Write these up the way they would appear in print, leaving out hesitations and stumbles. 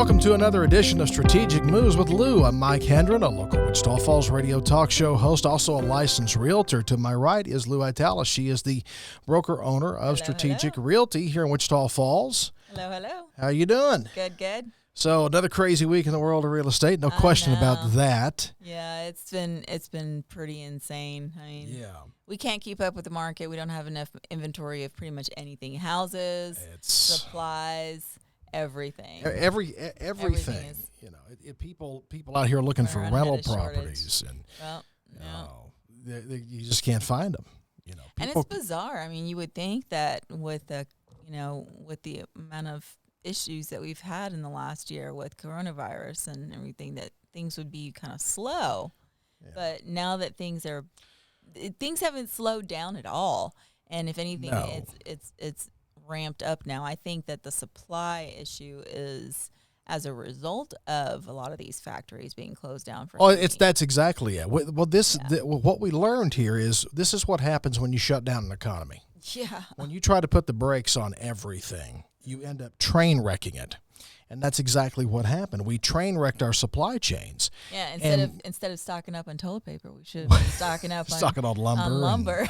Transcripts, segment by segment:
Welcome to another edition of Strategic Moves with Lou. I'm Mike Hendren, a local Wichita Falls radio talk show host, also a licensed realtor. To my right is Lou Italis. She is the broker-owner of Strategic Realty here in Wichita Falls. Hello. How you doing? Good. So another crazy week in the world of real estate. No question about that. Yeah, it's been pretty insane. I mean, we can't keep up with the market. We don't have enough inventory of pretty much anything. Houses, supplies, everything. Everything is, people out here looking for rental properties, and you just can't find them. And it's bizarre. I mean, you would think that with the amount of issues that we've had in the last year with coronavirus and everything, that things would be kind of slow. Yeah. But now that things haven't slowed down at all, and if anything, it's ramped up now. I think that the supply issue is as a result of a lot of these factories being closed down for. That's exactly it. Well, what we learned here is this is what happens when you shut down an economy. Yeah. When you try to put the brakes on everything, you end up train wrecking it. And that's exactly what happened. We train wrecked our supply chains. Yeah, instead of stocking up on toilet paper, we should have been stocking up on lumber.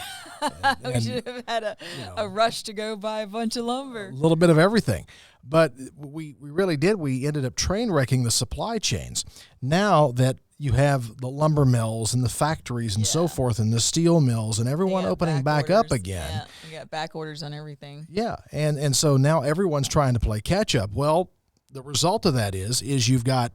We should have had a rush to go buy a bunch of lumber. A little bit of everything. But we really did. We ended up train wrecking the supply chains. Now that you have the lumber mills and the factories and so forth and the steel mills and everyone opening back up again. Yeah, we got back orders on everything. Yeah, and so now everyone's trying to play catch up. Well, the result of that is you've got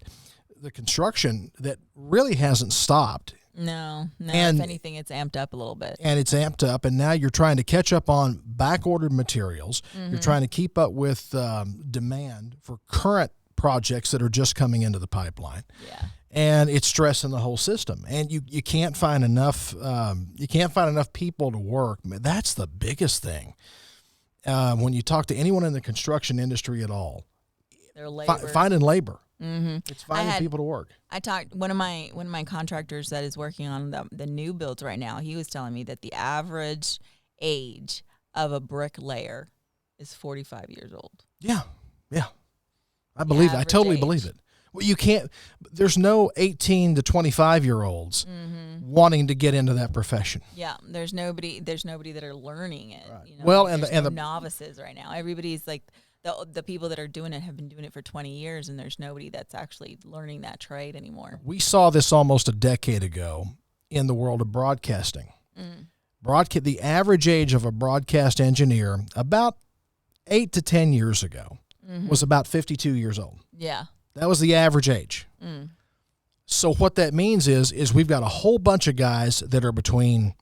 the construction that really hasn't stopped. No. If anything, it's amped up a little bit. And it's amped up, and now you're trying to catch up on back-ordered materials. Mm-hmm. You're trying to keep up with demand for current projects that are just coming into the pipeline. Yeah. And it's stressing the whole system. And you can't find enough people to work. That's the biggest thing. When you talk to anyone in the construction industry at all, finding labor. Mm-hmm. It's finding people to work. I talked one of my contractors that is working on the new builds right now. He was telling me that the average age of a bricklayer is 45 years old. Yeah. I believe it. I totally believe it. Well, you can't. There's no 18 to 25-year-olds wanting to get into that profession. Yeah, there's nobody that are learning it. Right. Well, and the novices right now. Everybody's like. The people that are doing it have been doing it for 20 years, and there's nobody that's actually learning that trade anymore. We saw this almost a decade ago in the world of broadcasting. The average age of a broadcast engineer about 8 to 10 years ago was about 52 years old. Yeah. That was the average age. So what that means is we've got a whole bunch of guys that are between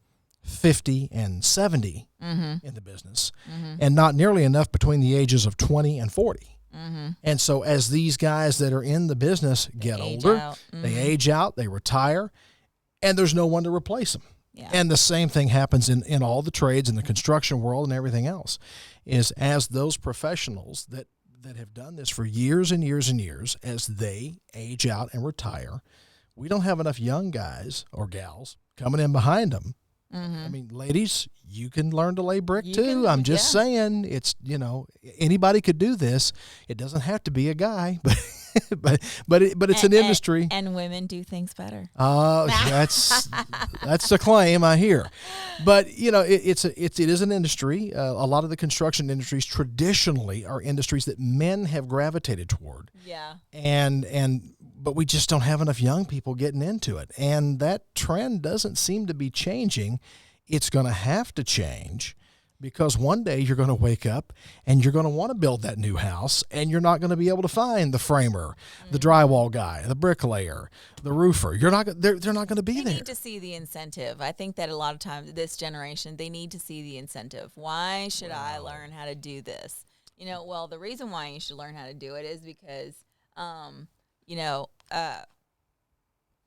50 and 70 in the business, and not nearly enough between the ages of 20 and 40. And so as these guys that are in the business get older, they age out, they retire, and there's no one to replace them. Yeah. And the same thing happens in all the trades, in the construction world and everything else, is as those professionals that have done this for years and years and years, as they age out and retire, we don't have enough young guys or gals coming in behind them. I mean, ladies, you can learn to lay brick too. I'm just saying, it's, anybody could do this. It doesn't have to be a guy, but it's an industry. And women do things better. That's the claim I hear. But it is an industry. A lot of the construction industries traditionally are industries that men have gravitated toward. Yeah. But we just don't have enough young people getting into it. And that trend doesn't seem to be changing. It's going to have to change, because one day you're going to wake up and you're going to want to build that new house, and you're not going to be able to find the framer, the drywall guy, the bricklayer, the roofer. They're not going to be there. They need to see the incentive. I think that a lot of times this generation, they need to see the incentive. Why should I learn how to do this? The reason why you should learn how to do it is because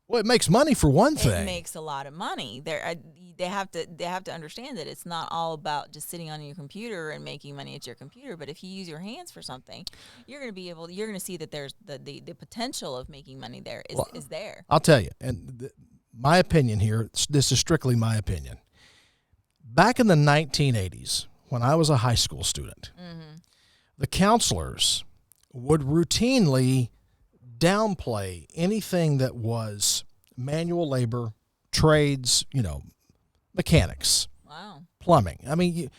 well, it makes money for one thing. It makes a lot of money. They have to understand that it's not all about just sitting on your computer and making money at your computer. But if you use your hands for something, you're going to see that there's the potential of making money there is there. I'll tell you, and my opinion here. This is strictly my opinion. Back in the 1980s, when I was a high school student, the counselors would routinely downplay anything that was manual labor, trades, mechanics, Wow. plumbing. I mean,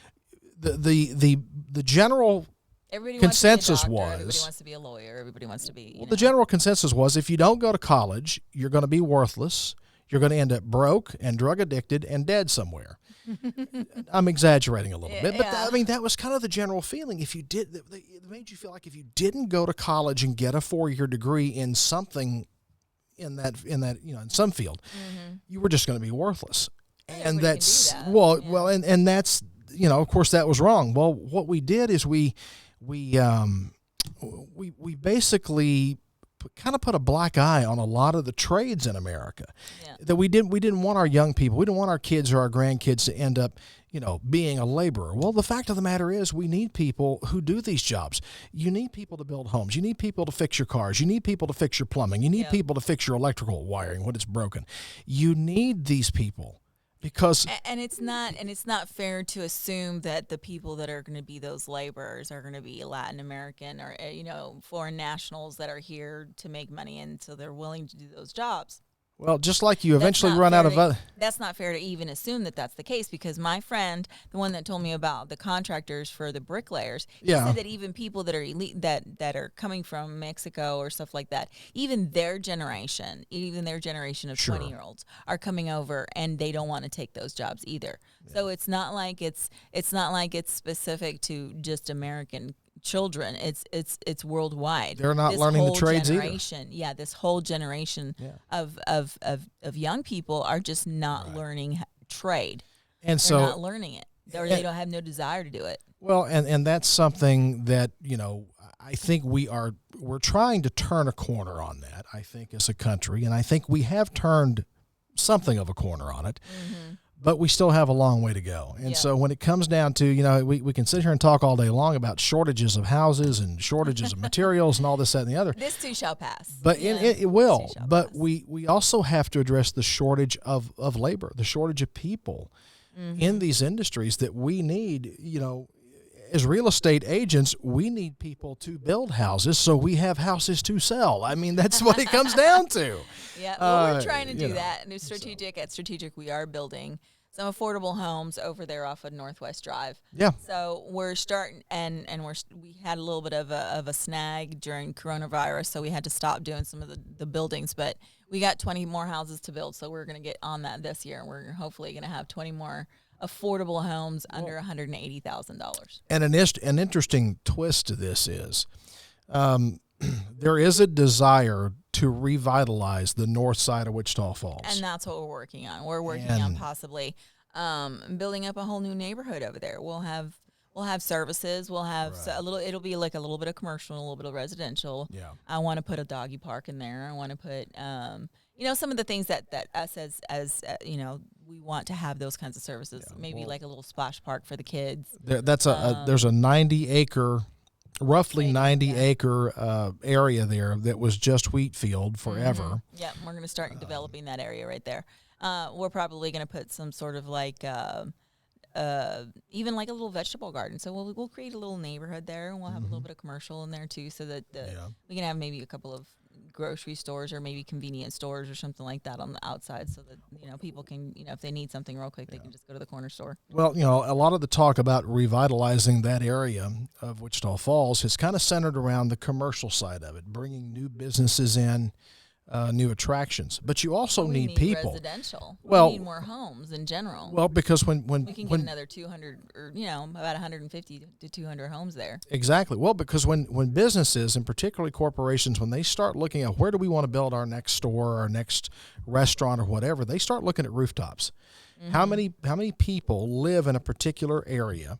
the general Everybody consensus wants to be a doctor, everybody was wants to be a lawyer, everybody wants to be, the general consensus was if you don't go to college, you're going to be worthless. You're going to end up broke and drug addicted and dead somewhere. I'm exaggerating a little bit, but that was kind of the general feeling. If you did, it made you feel like if you didn't go to college and get a 4-year degree in something, in some field, you were just going to be worthless. And that's and that's of course that was wrong. Well, what we did is we basically kind of put a black eye on a lot of the trades in America. That we didn't want our young people, we didn't want our kids or our grandkids to end up being a laborer. Well, the fact of the matter is we need people who do these jobs. You need people to build homes. You need people to fix your cars. You need people to fix your plumbing. You need people to fix your electrical wiring when it's broken. You need these people. Because it's not fair to assume that the people that are going to be those laborers are going to be Latin American or foreign nationals that are here to make money, and so they're willing to do those jobs. Well, just like you eventually run out of other. That's not fair to even assume that that's the case, because my friend, the one that told me about the contractors for the bricklayers, he said that even people that are elite, that are coming from Mexico or stuff like that, even their generation of 20-year-olds are coming over and they don't want to take those jobs either. So it's not like it's specific to just American children. It's worldwide. They're not learning the trades either. Yeah, this whole generation of young people are just not learning trade. And they're not learning it. Or they don't have no desire to do it. Well, and that's something that, I think we're trying to turn a corner on that, I think, as a country, and I think we have turned something of a corner on it. Mm-hmm. But we still have a long way to go. And so when it comes down to, we can sit here and talk all day long about shortages of houses and shortages of materials and all this, that, and the other. This too shall pass. But it will. But we also have to address the shortage of labor, the shortage of people in these industries that we need, as real estate agents, we need people to build houses so we have houses to sell. I mean, that's what it comes down to. We're trying to do that. And at Strategic, we are building some affordable homes over there off of Northwest Drive. Yeah. So we're starting, and we had a little bit of a snag during coronavirus, so we had to stop doing some of the buildings. But we got 20 more houses to build, so we're going to get on that this year, and we're hopefully going to have 20 more affordable homes under $180,000. And an interesting twist to this is there is a desire to revitalize the north side of Wichita Falls. And that's what we're working on. We're working on possibly building up a whole new neighborhood over there. We'll have services. We'll have it'll be like a little bit of commercial, a little bit of residential. Yeah. I want to put a doggy park in there. I want to put some of the things that us as we want to have those kinds of services. Yeah, maybe like a little splash park for the kids. There's a 90-acre, roughly 90-acre area there that was just wheat field forever. Mm-hmm. Yeah, we're going to start developing that area right there. We're probably going to put some sort of like even like a little vegetable garden. So we'll create a little neighborhood there, and we'll have a little bit of commercial in there too, so that we can have maybe a couple of grocery stores or maybe convenience stores or something like that on the outside, so that people can, if they need something real quick, they can just go to the corner store. Well, a lot of the talk about revitalizing that area of Wichita Falls has kind of centered around the commercial side of it, bringing new businesses in, new attractions. But you also need people. Residential. Well, we need more homes in general. Well, because when we can get another 200 or about 150 to 200 homes there. Exactly. Well, because when businesses, and particularly corporations, when they start looking at where do we want to build our next store, our next restaurant, or whatever, they start looking at rooftops. Mm-hmm. How many people live in a particular area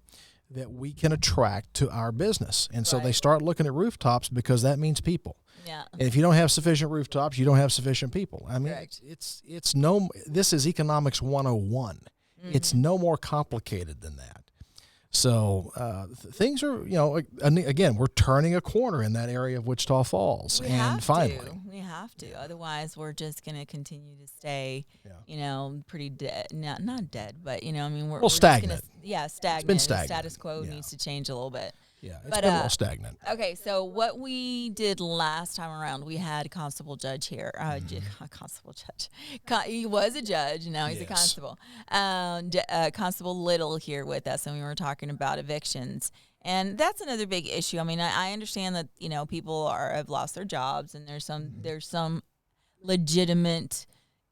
that we can attract to our business? And so they start looking at rooftops, because that means people. Yeah. And if you don't have sufficient rooftops, you don't have sufficient people. I mean, this is economics 101. Mm-hmm. It's no more complicated than that. So things are, again, we're turning a corner in that area of Wichita Falls. We have to. Otherwise, we're just going to continue to stay, pretty dead. Not dead, but, we're stagnant. Stagnant. It's been stagnant. The status quo needs to change a little bit. Yeah, it's But been a little stagnant. okay, so what we did last time around, we had a constable judge here. A constable judge. He was a judge, and now he's a Yes. constable. Constable Little here with us, and we were talking about evictions. And that's another big issue. I mean, I understand that, people have lost their jobs, and there's some legitimate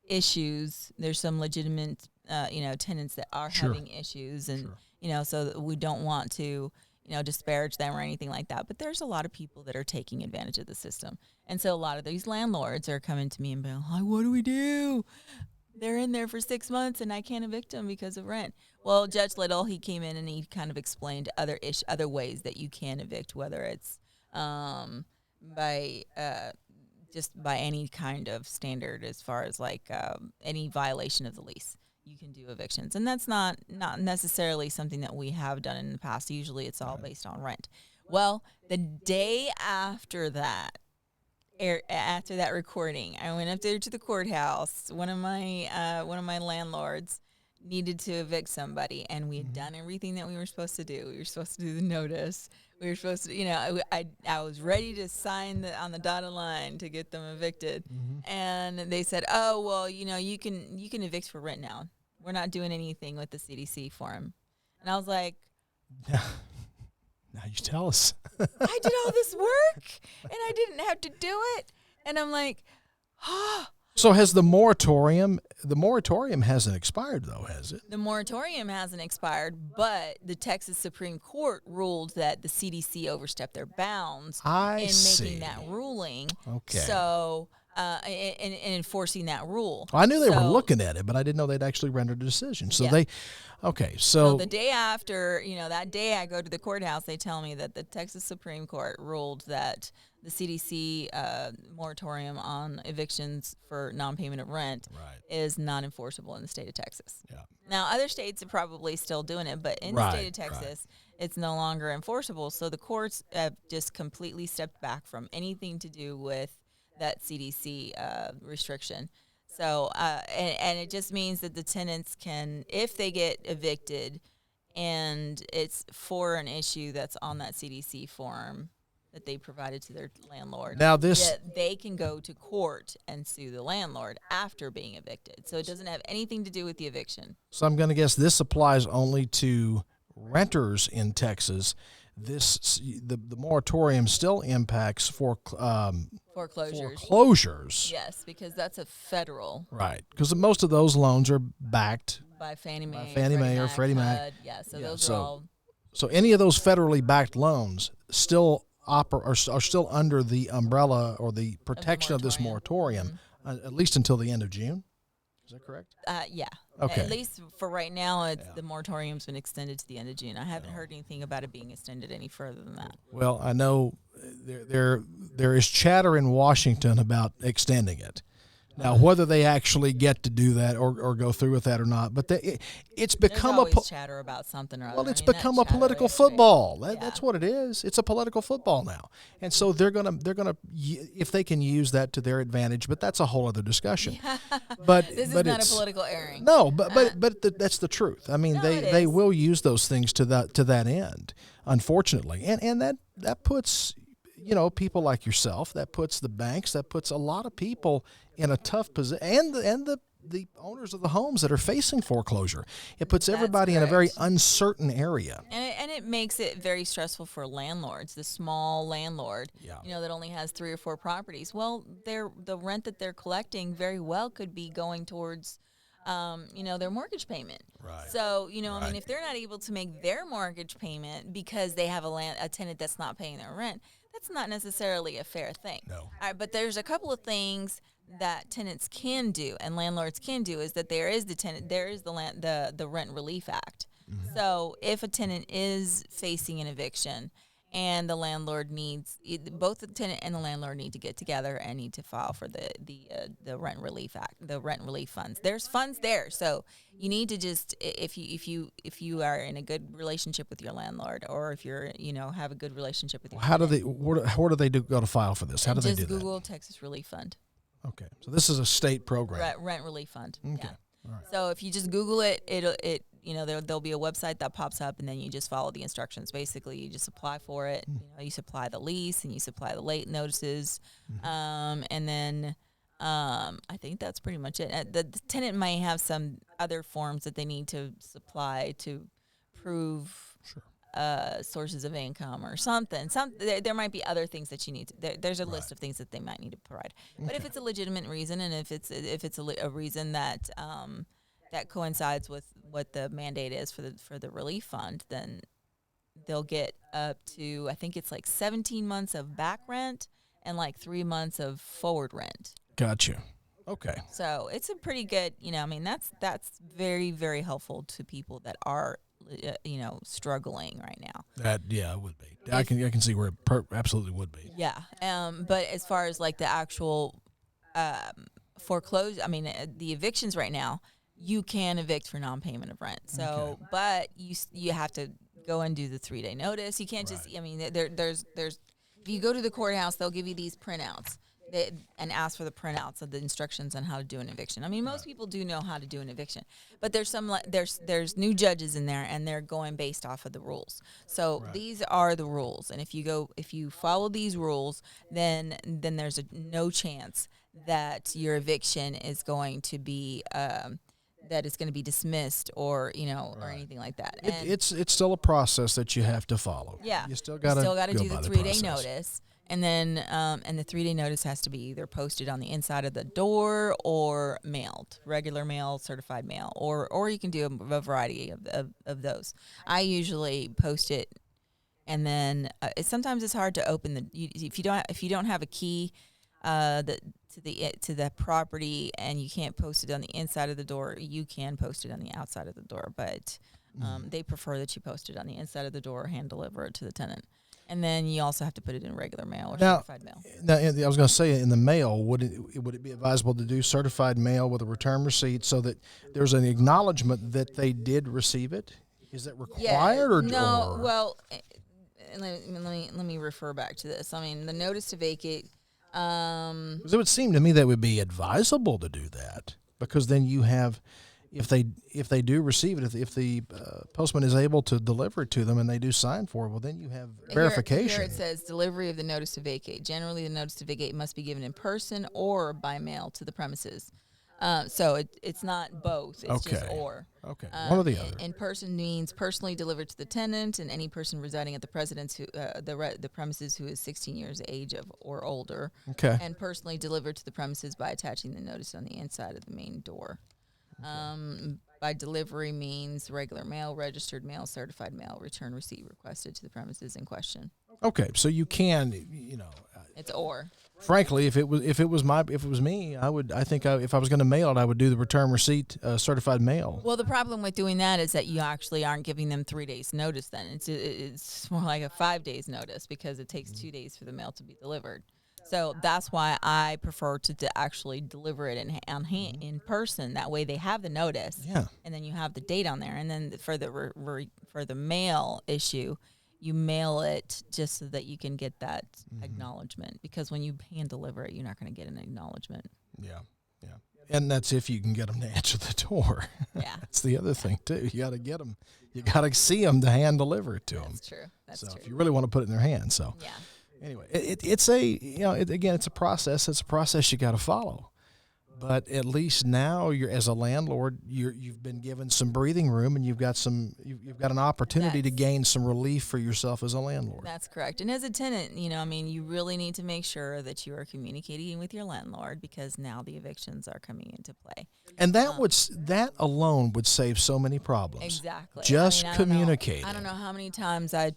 issues. There's some legitimate, tenants that are Sure. having issues, and Sure. so that we don't want to, disparage them or anything like that. But there's a lot of people that are taking advantage of the system, and so a lot of these landlords are coming to me and being like, "What do we do? They're in there for 6 months, and I can't evict them because of rent." Well, Judge Little, he came in and he kind of explained other ways that you can evict, whether it's by just by any kind of standard, as far as like any violation of the lease, you can do evictions. And that's not necessarily something that we have done in the past. Usually it's all based on rent. Well, the day after that, after that recording, I went up there to the courthouse. One of my landlords needed to evict somebody, and we had done everything that we were supposed to do. We were supposed to do the notice. We were supposed to, I was ready to sign on the dotted line to get them evicted, and they said, "Oh, well, you can evict for rent now. We're not doing anything with the CDC form." And I was like, Now you tell us. I did all this work, and I didn't have to do it. And I'm like, So has the moratorium hasn't expired, though, has it? The moratorium hasn't expired, but the Texas Supreme Court ruled that the CDC overstepped their bounds making that ruling. Okay. So, and enforcing that rule. Well, I knew they were looking at it, but I didn't know they'd actually rendered a decision. So So the day after, that day I go to the courthouse, they tell me that the Texas Supreme Court ruled that the CDC moratorium on evictions for non-payment of rent is not enforceable in the state of Texas. Yeah. Now, other states are probably still doing it, but in the state of Texas, it's no longer enforceable. So the courts have just completely stepped back from anything to do with that CDC restriction. So, and it just means that the tenants can, if they get evicted and it's for an issue that's on that CDC form that they provided to their landlord, Now they can go to court and sue the landlord after being evicted. So it doesn't have anything to do with the eviction. So I'm going to guess this applies only to renters in Texas. The moratorium still impacts foreclosures. Yes, because that's a federal. Right, because most of those loans are backed by Fannie Mae, or Freddie Mac. Yeah, so those are all. So any of those federally backed loans still are still under the umbrella or the protection of this moratorium, at least until the end of June. Is that correct? Yeah. Okay. At least for right now, the moratorium's been extended to the end of June. I haven't heard anything about it being extended any further than that. Well, I know there is chatter in Washington about extending it. Now, whether they actually get to do that or go through with that or not, but it's become There's always chatter about something or other. Well, it's become a political football. That's what it is. It's a political football now, and so they're gonna if they can use that to their advantage. But that's a whole other discussion. But this is not a political airing. No, but that's the truth. I mean, they will use those things to that end, unfortunately, and that puts people like yourself, that puts the banks, that puts a lot of people in a tough position, and the owners of the homes that are facing foreclosure. It puts everybody in a very uncertain area. And it makes it very stressful for landlords, the small landlord, that only has 3 or 4 properties. Well, the rent that they're collecting very well could be going towards their mortgage payment. Right. So, I mean, if they're not able to make their mortgage payment because they have a tenant that's not paying their rent, that's not necessarily a fair thing. No. All right, but there's a couple of things that tenants can do and landlords can do is that there is the Rent Relief Act. Mm-hmm. So if a tenant is facing an eviction and the landlord both the tenant and the landlord need to get together and need to file for the Rent Relief Act, the rent relief funds. There's funds there, so you need to just if you are in a good relationship with your landlord, or if you're have a good relationship with your tenant, where do they go to file for this? How do they do that? Just Google Texas Relief Fund. Okay, so this is a state program. Rent Relief Fund. Okay. Yeah. All right. So if you just Google it, there'll be a website that pops up, and then you just follow the instructions. Basically, you just apply for it. You supply the lease and you supply the late notices, and then I think that's pretty much it. The tenant may have some other forms that they need to supply to prove sources of income or something. There might be other things that you need. There's a list of things that they might need to provide. But if it's a legitimate reason, and if it's a reason that that coincides with what the mandate is for the relief fund, then they'll get up to, I think it's like 17 months of back rent and like 3 months of forward rent. Gotcha. Okay. So it's a pretty good, that's very, very helpful to people that are, struggling right now. It would be. I can see where it absolutely would be. Yeah. But as far as like the actual foreclosure, the evictions right now, you can evict for non-payment of rent. So, but you have to go and do the 3-day notice. You can't just. There's. If you go to the courthouse, they'll give you these printouts and ask for the printouts of the instructions on how to do an eviction. Most people do know how to do an eviction, but there's new judges in there, and they're going based off of the rules. So these are the rules, and if you follow these rules, then there's no chance that your eviction is going to be that it's going to be dismissed or or anything like that. It's still a process that you have to follow. Yeah, you still got to do the 3-day notice. And then, and the 3-day notice has to be either posted on the inside of the door or mailed, regular mail, certified mail, or you can do a variety of those. I usually post it, and then sometimes it's hard to open if you don't have a key to the property, and you can't post it on the inside of the door. You can post it on the outside of the door, but they prefer that you post it on the inside of the door, hand deliver it to the tenant. And then you also have to put it in regular mail or certified mail. Now, I was going to say, in the mail, would it be advisable to do certified mail with a return receipt so that there's an acknowledgement that they did receive it? Is that required or no? Well, let me refer back to this. The notice to vacate. Because it would seem to me that would be advisable to do that, because then you have. If they do receive it, if the postman is able to deliver it to them and they do sign for it, well, then you have verification. Here it says delivery of the notice to vacate. Generally, the notice to vacate must be given in person or by mail to the premises. So it's not both. It's just or. Okay, one or the other. In person means personally delivered to the tenant and any person residing at the the premises who is 16 years of age or older. Okay. And personally delivered to the premises by attaching the notice on the inside of the main door. By delivery means regular mail, registered mail, certified mail, return receipt requested to the premises in question. Okay, so you can, it's or. Frankly, if it was me, if I was going to mail it, I would do the return receipt certified mail. Well, the problem with doing that is that you actually aren't giving them 3 days notice. Then it's more like a 5 days notice, because it takes 2 days for the mail to be delivered. So that's why I prefer to actually deliver it in person. That way they have the notice, and then you have the date on there. And then for the mail issue, you mail it just so that you can get that acknowledgement. Because when you hand deliver it, you're not going to get an acknowledgement. Yeah. And that's if you can get them to answer the door. Yeah, that's the other thing too. You got to get them. You got to see them to hand deliver it to them. That's true. That's true. If you really want to put it in their hands, so yeah. Anyway, it's a process. It's a process you got to follow. But at least now, as a landlord, you've been given some breathing room, and you've got an opportunity to gain some relief for yourself as a landlord. That's correct. And as a tenant, you really need to make sure that you are communicating with your landlord, because now the evictions are coming into play. And that alone would save so many problems. Exactly. Just communicating. I don't know how many times I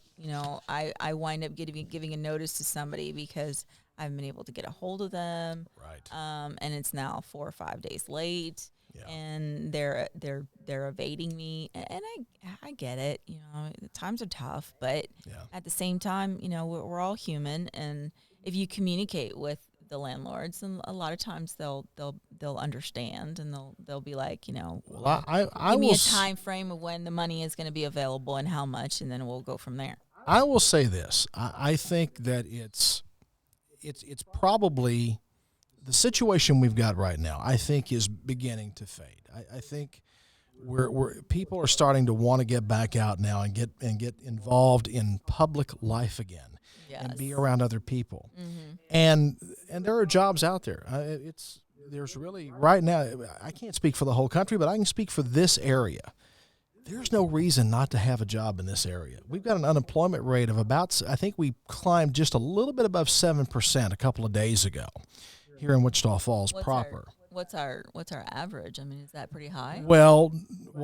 wind up giving a notice to somebody because I haven't been able to get a hold of them. Right. And it's now 4 or 5 days late, and they're evading me, and I get it. Times are tough, but at the same time, we're all human, and if you communicate with the landlords, and a lot of times they'll understand, and they'll be like, well, I give me will a time frame of when the money is going to be available and how much, and then we'll go from there. I will say this: I think that it's probably the situation we've got right now, I think, is beginning to fade. I think people are starting to want to get back out now and get involved in public life again, and be around other people, and there are jobs out there. There's really right now. I can't speak for the whole country, but I can speak for this area. There's no reason not to have a job in this area. We've got an unemployment rate of about, I think we climbed just a little bit above 7% a couple of days ago here in Wichita Falls proper. What's our average? I mean, is that pretty high? Well,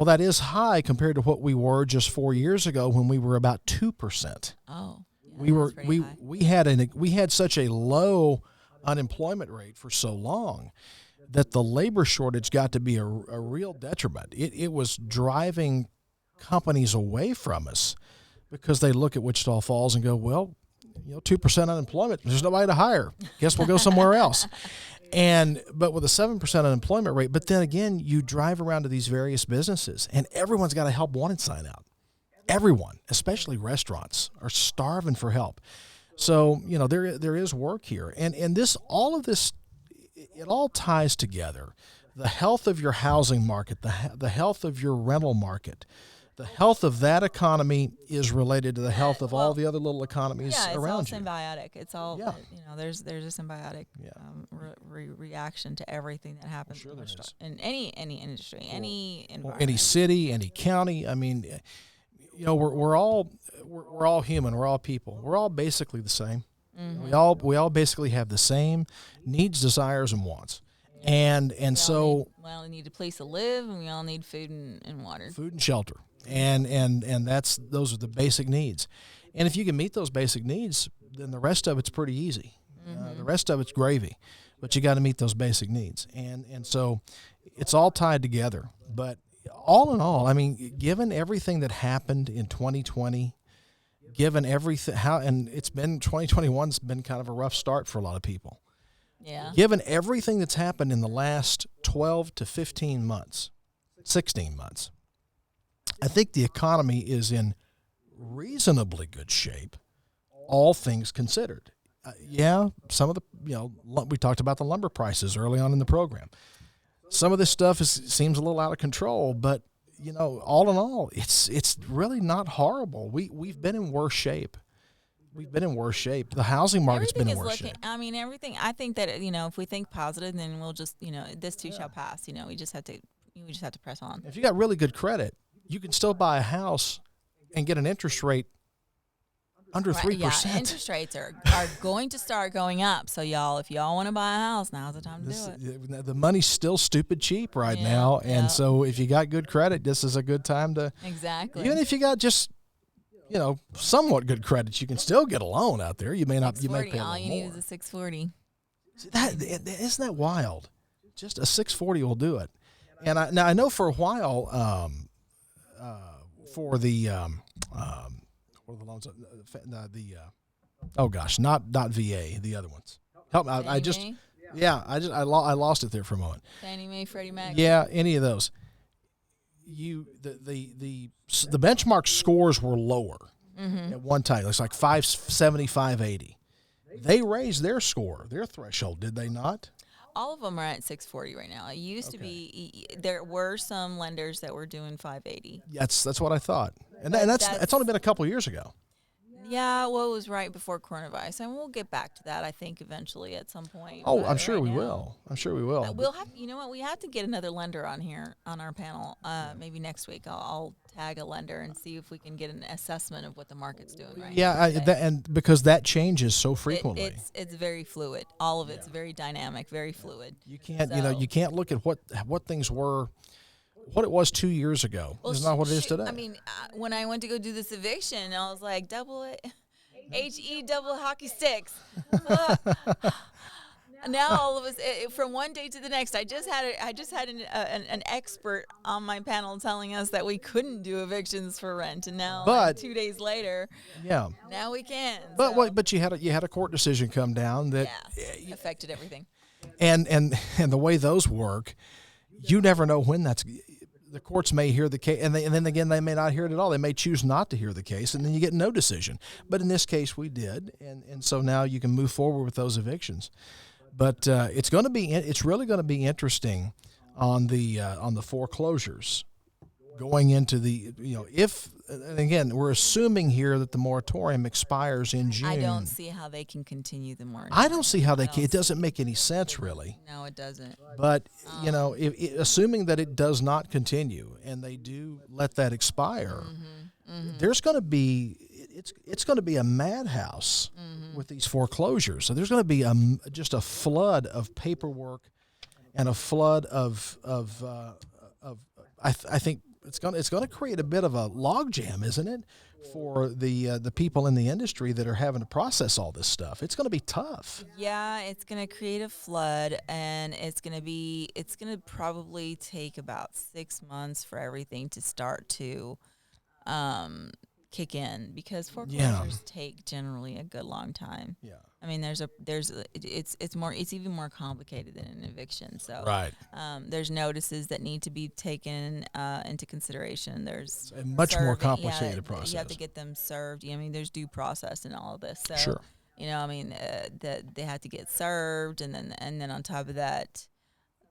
that is high compared to what we were just 4 years ago when we were about 2%. Oh, yeah, we had such a low unemployment rate for so long that the labor shortage got to be a real detriment. It was driving companies away from us because they look at Wichita Falls and go, well, 2% unemployment, there's nobody to hire. Guess we'll go somewhere else. But with a 7% unemployment rate, but then again, you drive around to these various businesses and everyone's got a help wanted sign out. Everyone, especially restaurants, are starving for help. So, there is work here. And all of this, it all ties together. The health of your housing market, the health of your rental market, the health of that economy is related to the health of all the other little economies around you. It's all symbiotic. It's all, there's a symbiotic reaction to everything that happens in any industry, any environment. Any city, any county. I mean, we're all human. We're all people. We're all basically the same. Mm-hmm. We all basically have the same needs, desires, and wants. And so we all need a place to live, and we all need food and water, food and shelter, and those are the basic needs. And if you can meet those basic needs, then the rest of it's pretty easy. The rest of it's gravy, but you got to meet those basic needs, and so it's all tied together. But all in all, I mean, given everything that happened in 2020. Given everything, and it's been 2021's been kind of a rough start for a lot of people. Yeah. Given everything that's happened in the last 12 to 15 months, 16 months, I think the economy is in reasonably good shape, all things considered. Some of the, we talked about the lumber prices early on in the program. Some of this stuff seems a little out of control, but all in all, it's really not horrible. We've been in worse shape. The housing market's been in worse shape. I mean, everything. I think that if we think positive, then we'll just this too shall pass. We just have to press on. If you got really good credit, you can still buy a house and get an interest rate under 3%. Yeah, interest rates are going to start going up. So y'all, if y'all want to buy a house, now's the time to do it. The money's still stupid cheap right now, and so if you got good credit, this is a good time to. Exactly. Even if you got just, somewhat good credit, you can still get a loan out there. You may not. You may pay a little more. All you need is a 640. Isn't that wild? Just a 640 will do it. And I know for a while, for the loans, not VA, the other ones. Help me! I lost it there for a moment. Fannie Mae, Freddie Mac. Yeah, any of those. The benchmark scores were lower at one time. It's like 570, 580. They raised their score, their threshold, did they not? All of them are at 640 right now. It used to be, there were some lenders that were doing 580. That's what I thought. And that's only been a couple of years ago. Yeah, well, it was right before coronavirus, and we'll get back to that, I think, eventually at some point. Oh, I'm sure we will. We'll have, we have to get another lender on here on our panel. Maybe next week I'll tag a lender and see if we can get an assessment of what the market's doing right now. And because that changes so frequently. It's very fluid. All of it's very dynamic, very fluid. You can't, you can't look at what things were. What it was 2 years ago is not what it is today. I mean, when I went to go do this eviction, I was like, HE double hockey sticks. Now all of us, from one day to the next, I just had an expert on my panel telling us that we couldn't do evictions for rent, and now 2 days later, now we can. But you had a court decision come down that affected everything. And the way those work, you never know when that's. The courts may hear the case, and then again, they may not hear it at all. They may choose not to hear the case, and then you get no decision. But in this case, we did, and so now you can move forward with those evictions. But it's really going to be interesting on the foreclosures going into the, if, and again, we're assuming here that the moratorium expires in June. I don't see how they can continue the moratorium. I don't see how they can. It doesn't make any sense, really. No, it doesn't. But, assuming that it does not continue and they do let that expire, there's going to be, it's going to be a madhouse with these foreclosures. So there's going to be just a flood of paperwork and a flood of I think it's going to create a bit of a logjam, isn't it, for the people in the industry that are having to process all this stuff. It's going to be tough. Yeah, it's going to create a flood, and it's going to probably take about 6 months for everything to start to kick in, because foreclosures take generally a good long time. Yeah. I mean, it's even more complicated than an eviction. So Right. There's notices that need to be taken into consideration. There's a much more complicated yeah, process. You have to get them served. I mean, there's due process in all of this. So, Sure. I mean, that they have to get served, and then on top of that,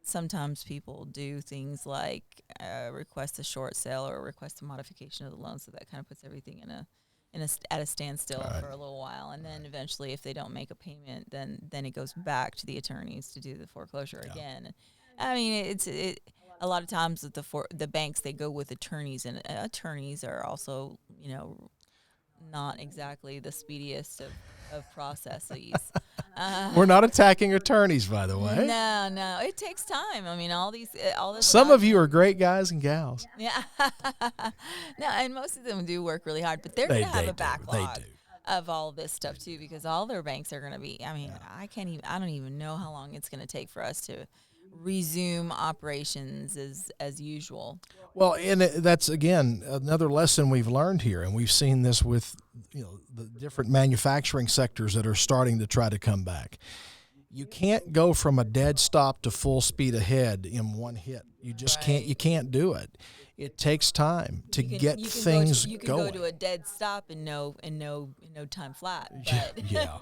sometimes people do things like request a short sale or request a modification of the loan, so that kind of puts everything at a standstill for a little while, and then eventually, if they don't make a payment, then it goes back to the attorneys to do the foreclosure again. I mean, a lot of times with the banks, they go with attorneys, and attorneys are also not exactly the speediest of processes. We're not attacking attorneys, by the way. No, it takes time. I mean, all this. Some of you are great guys and gals. Yeah. No, and most of them do work really hard, but they're going to have a backlog of all this stuff too, because all their banks are going to be. I mean, I don't even know how long it's going to take for us to resume operations as usual. Well, and that's again another lesson we've learned here, and we've seen this with the different manufacturing sectors that are starting to try to come back. You can't go from a dead stop to full speed ahead in one hit. You just can't. You can't do it. It takes time to get things going. You can go to a dead stop in no time flat. But yeah.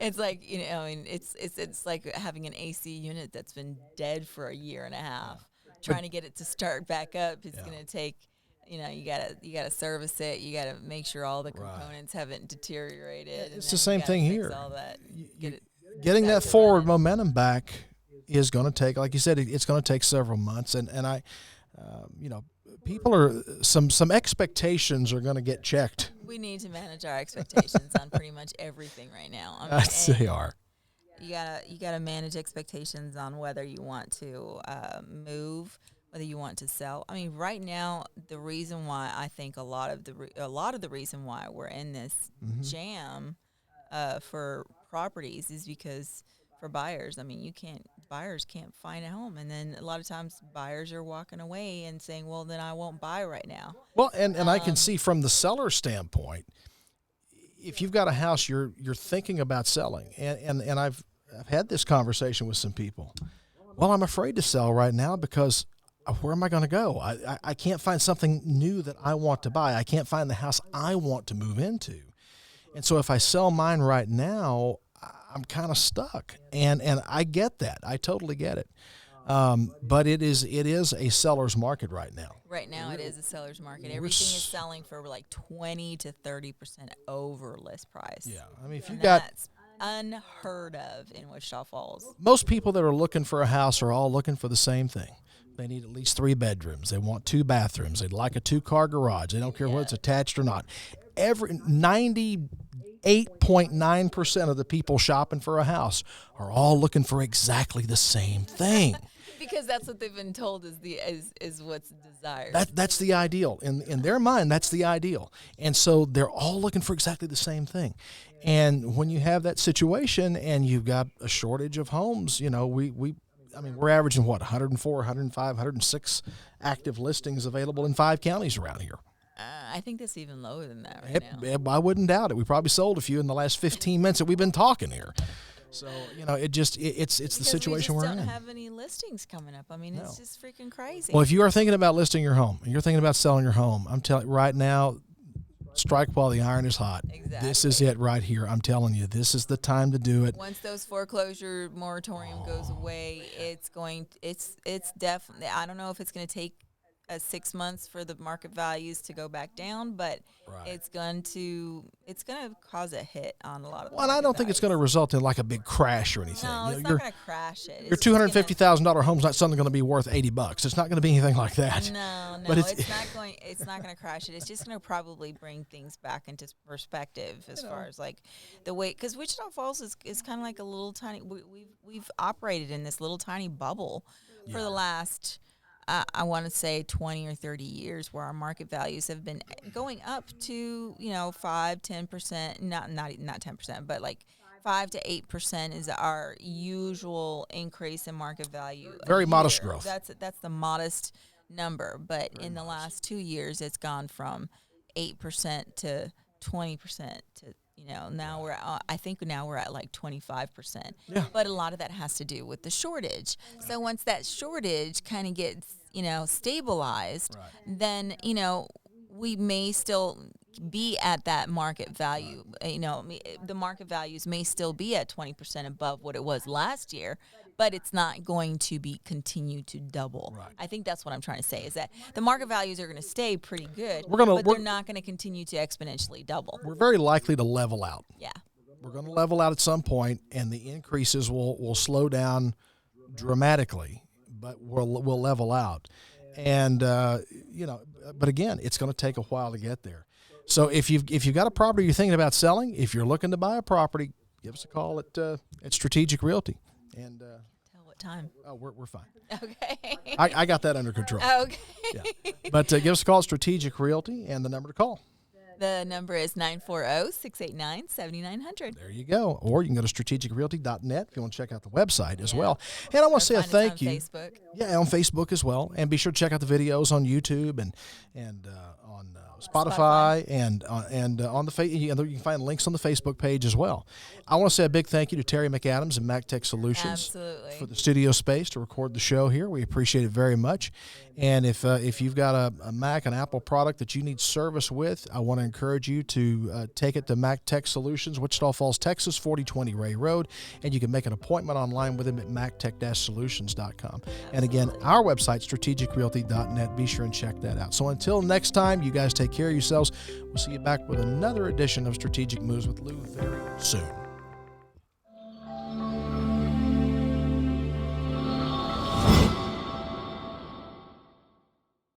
It's like I mean, it's like having an AC unit that's been dead for a year and a half. Trying to get it to start back up is going to take. You gotta service it. You gotta make sure all the components haven't deteriorated. It's the same thing here. All that. Getting that forward momentum back is going to take, like you said, it's going to take several months. And I, people are some expectations are going to get checked. We need to manage our expectations on pretty much everything right now. I mean, they are. You gotta manage expectations on whether you want to move, whether you want to sell. I mean, right now, the reason why I think a lot of the reason why we're in this jam for properties is because for buyers, I mean, buyers can't find a home, and then a lot of times buyers are walking away and saying, "Well, then I won't buy right now." Well, and I can see from the seller standpoint, if you've got a house you're thinking about selling, and I've had this conversation with some people. Well, I'm afraid to sell right now because where am I going to go? I can't find something new that I want to buy. I can't find the house I want to move into. And so if I sell mine right now, I'm kind of stuck. And I get that. I totally get it. But it is a seller's market right now. Right now, it is a seller's market. Everything is selling for like 20 to 30% over list price. Yeah, I mean, if you that's unheard of in Wichita Falls. Most people that are looking for a house are all looking for the same thing. They need at least 3 bedrooms. They want 2 bathrooms. They'd like a 2-car garage. They don't care whether it's attached or not. 98.9% of the people shopping for a house are all looking for exactly the same thing. Because that's what they've been told is what's desired. That's the ideal. In their mind, that's the ideal. And so they're all looking for exactly the same thing. And when you have that situation and you've got a shortage of homes, we're averaging 104, 105, 106 active listings available in 5 counties around here. I think that's even lower than that right now. I wouldn't doubt it. We probably sold a few in the last 15 minutes that we've been talking here. So, it's the situation we're in. We just don't have any listings coming up. I mean, it's just freaking crazy. Well, if you are thinking about listing your home and you're thinking about selling your home, I'm telling you right now, strike while the iron is hot. Exactly. This is it right here. I'm telling you, this is the time to do it. Once those foreclosure moratorium goes away, it's definitely, I don't know if it's going to take at 6 months for the market values to go back down, but Right. it's going to cause a hit on a lot of the Well, and I market don't think it's going to values. result in like a big crash or anything. No, You know, it's not going to crash it. your It's just gonna, $250,000 home's not suddenly going to be worth $80. It's not going to be anything like that. no, But it's not going. It's not going to crash it. It's just going to probably bring things back into perspective as far as like the way, because Wichita Falls is kind of like a little tiny. We've operated in this little tiny bubble for the last. I want to say 20 or 30 years, where our market values have been going up to 5-10%, not 10%, but like 5 to 8% is our usual increase in market value. Very modest year. growth. That's the modest number, but in the last 2 years, it's gone from 8% to 20% to now I think now we're at like 25%. Yeah. But a lot of that has to do with the shortage. So once that shortage kind of gets stabilized, then we may still be at that market value. The market values may still be at 20% above what it was last year, but it's not going to be continue to double. Right. I think that's what I'm trying to say, is that the market values are going to stay pretty good, But but they're not going to continue to exponentially double. We're very likely to level out. Yeah. We're going to level out at some point, and the increases will slow down dramatically, but we'll level out. And but again, it's going to take a while to get there. So if you've got a property you're thinking about selling, if you're looking to buy a property, give us a call at Strategic Realty. And Tell what time. oh, we're fine. Okay. I got that under control. Okay. Yeah. But give us a call at Strategic Realty, and the number to call. The number is 940-689-7900. There you go. Or you can go to strategicrealty.net if you want to check out the website as well. And I want to say a thank you. Facebook. Yeah, on Facebook as well. And be sure to check out the videos on YouTube and on Spotify and on the you can find links on the Facebook page as well. I want to say a big thank you to Terry McAdams and MacTech Solutions Absolutely. for the studio space to record the show here. We appreciate it very much. And if you've got a Mac, an Apple product that you need service with, I want to encourage you to take it to MacTech Solutions, Wichita Falls, Texas, 4020 Ray Road, and you can make an appointment online with them at mactech-solutions.com. And again, our website, strategicrealty.net. Be sure and check that out. So until next time, you guys take care of yourselves. We'll see you back with another edition of Strategic Moves with Lou very soon.